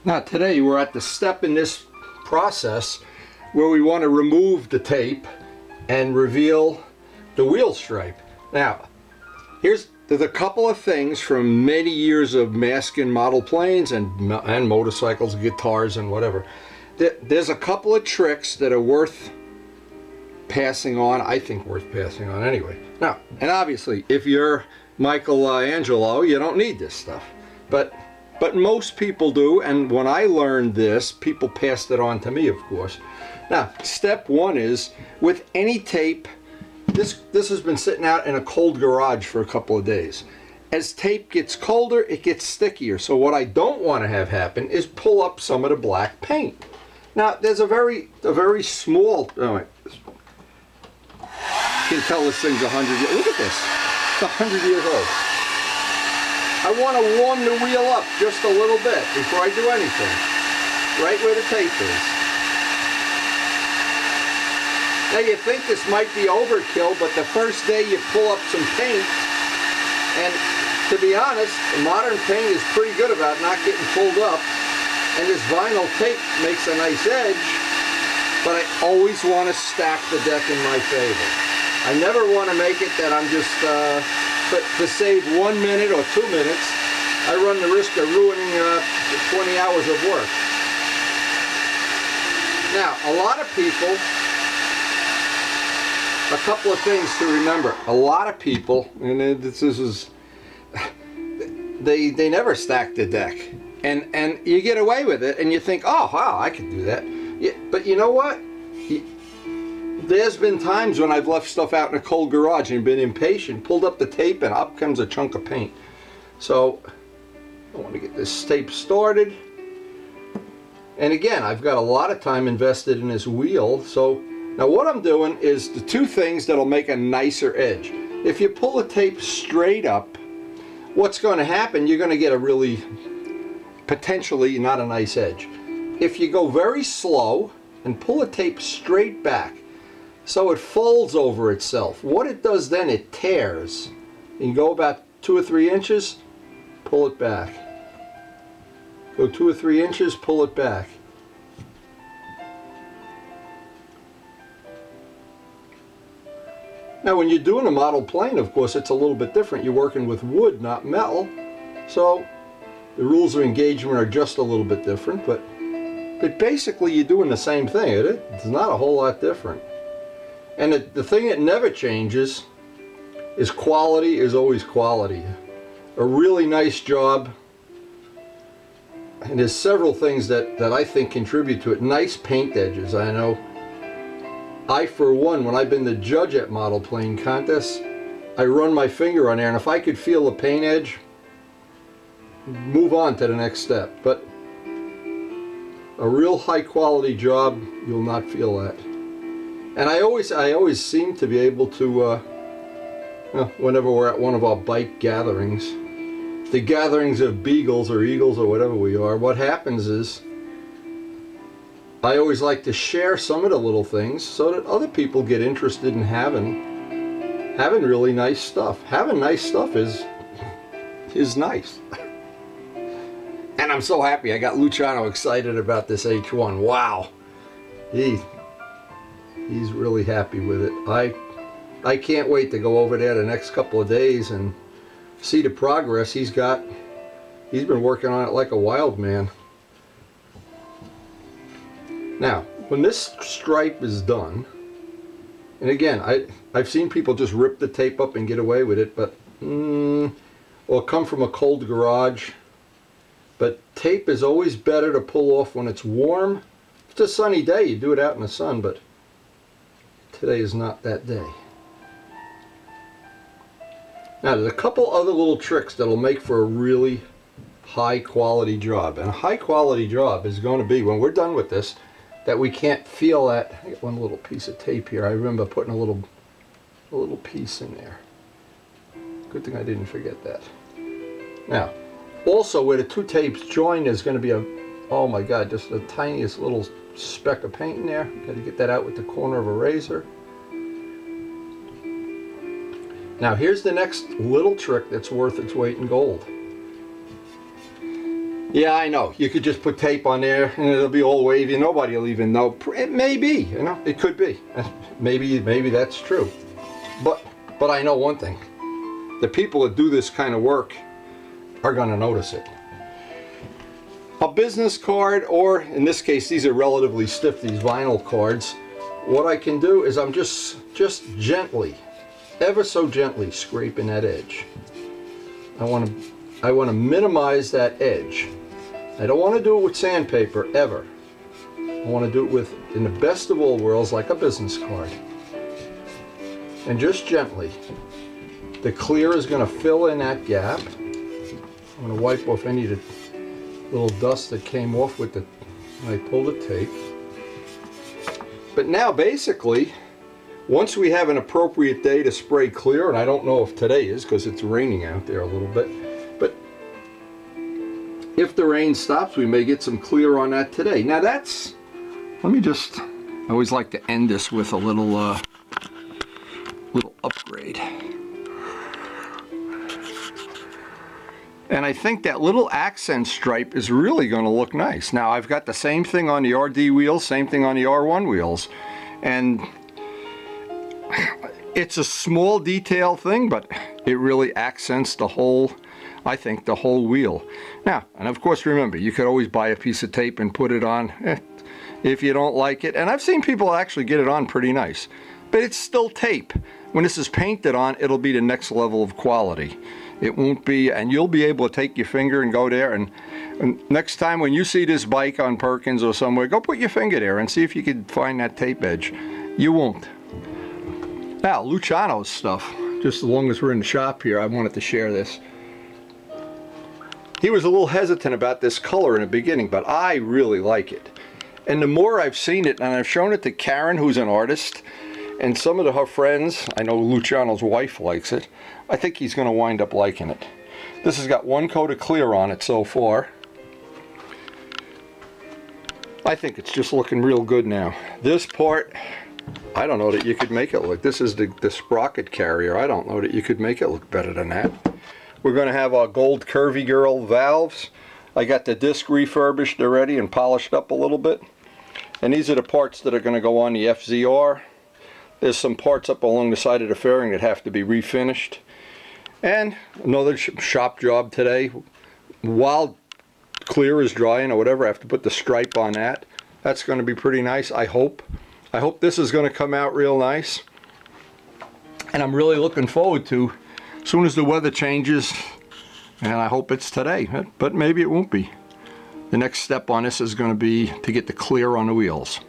Now today we're at the step in this process where we want to remove the tape and reveal the wheel stripe. Now there's a couple of things from many years of masking model planes and motorcycles, guitars and whatever. There's a couple of tricks that are worth passing on, I think worth passing on anyway. Now, and obviously if you're Michelangelo, you don't need this stuff, but most people do, and when I learned this, people passed it on to me, of course. Now, step one is, with any tape, this has been sitting out in a cold garage for a couple of days. As tape gets colder, it gets stickier. So what I don't want to have happen is pull up some of the black paint. Now, there's a very small, you can tell this thing's 100 years, look at this, it's 100 years old. I want to warm the wheel up just a little bit before I do anything, right where the tape is. Now you think this might be overkill, but the first day you pull up some paint, and to be honest, modern paint is pretty good about not getting pulled up, and this vinyl tape makes a nice edge, but I always want to stack the deck in my favor. I never want to make it that I'm just, but to save 1 minute or 2 minutes, I run the risk of ruining 20 hours of work. Now, a lot of people, a couple of things to remember. A lot of people, and this is, they never stack the deck. And you get away with it, and you think, oh, wow, I could do that. Yeah, but you know what? There's been times when I've left stuff out in a cold garage and been impatient, pulled up the tape, and up comes a chunk of paint. So I want to get this tape started. And again, I've got a lot of time invested in this wheel. So now what I'm doing is the two things that'll make a nicer edge. If you pull the tape straight up, what's going to happen, you're going to get a really, potentially not a nice edge. If you go very slow and pull the tape straight back, so it folds over itself. What it does then, it tears. You go about 2 or 3 inches, pull it back. Go 2 or 3 inches, pull it back. Now when you're doing a model plane, of course, it's a little bit different. You're working with wood, not metal. So the rules of engagement are just a little bit different, but basically you're doing the same thing. It's not a whole lot different. And the thing that never changes is quality is always quality. A really nice job, and there's several things that I think contribute to it. Nice paint edges. I know I, for one, when I've been the judge at model plane contests, I run my finger on there, and if I could feel the paint edge, move on to the next step. But a real high quality job, you'll not feel that. And I always seem to be able to, whenever we're at one of our bike gatherings, the gatherings of beagles or eagles or whatever we are, what happens is I always like to share some of the little things so that other people get interested in having really nice stuff. Having nice stuff is nice. And I'm so happy I got Luciano excited about this H1. Wow. He's really happy with it. I can't wait to go over there the next couple of days and see the progress he's got. He's been working on it like a wild man. Now, when this stripe is done, and again, I've seen people just rip the tape up and get away with it, but or come from a cold garage. But tape is always better to pull off when it's warm. If it's a sunny day, you do it out in the sun, but today is not that day. Now there's a couple other little tricks that'll make for a really high quality job. And a high quality job is going to be, when we're done with this, that we can't feel that. I got one little piece of tape here. I remember putting a little piece in there. Good thing I didn't forget that. Now, also where the two tapes join, there's going to be oh my God, just the tiniest little speck of paint in there. Got to get that out with the corner of a razor. Now here's the next little trick that's worth its weight in gold. Yeah, I know. You could just put tape on there and it'll be all wavy. Nobody will even know. It may be, you know, it could be. Maybe that's true. But I know one thing. The people that do this kind of work are going to notice it. A business card, or in this case, these are relatively stiff, these vinyl cards. What I can do is I'm just gently, ever so gently scraping that edge. I want to minimize that edge. I don't want to do it with sandpaper ever. I want to do it with, in the best of all worlds, like a business card. And just gently. The clear is going to fill in that gap. I'm going to wipe off any of the little dust that came off with the when I pulled the tape. But now basically, once we have an appropriate day to spray clear, and I don't know if today is because it's raining out there a little bit, but if the rain stops, we may get some clear on that today. Now that's, let me just, I always like to end this with a little upgrade. And I think that little accent stripe is really going to look nice. Now I've got the same thing on the RD wheels, same thing on the R1 wheels. And it's a small detail thing, but it really accents the whole, I think, the whole wheel. Now, and of course remember, you could always buy a piece of tape and put it on if you don't like it. And I've seen people actually get it on pretty nice. But it's still tape. When this is painted on, it'll be the next level of quality. It won't be, and you'll be able to take your finger and go there, and next time when you see this bike on Perkins or somewhere, go put your finger there and see if you can find that tape edge. You won't. Now, Luciano's stuff, just as long as we're in the shop here, I wanted to share this. He was a little hesitant about this color in the beginning, but I really like it. And the more I've seen it, and I've shown it to Karen, who's an artist, and some of her friends, I know Luciano's wife likes it, I think he's going to wind up liking it. This has got one coat of clear on it so far. I think it's just looking real good now. This part, I don't know that you could make it look, this is the sprocket carrier, I don't know that you could make it look better than that. We're going to have our gold Curvy Girl valves. I got the disc refurbished already and polished up a little bit. And these are the parts that are going to go on the FZR. There's some parts up along the side of the fairing that have to be refinished. And another shop job today. While clear is drying or whatever, I have to put the stripe on that. That's going to be pretty nice, I hope. I hope this is going to come out real nice. And I'm really looking forward to, as soon as the weather changes, and I hope it's today, but maybe it won't be. The next step on this is going to be to get the clear on the wheels.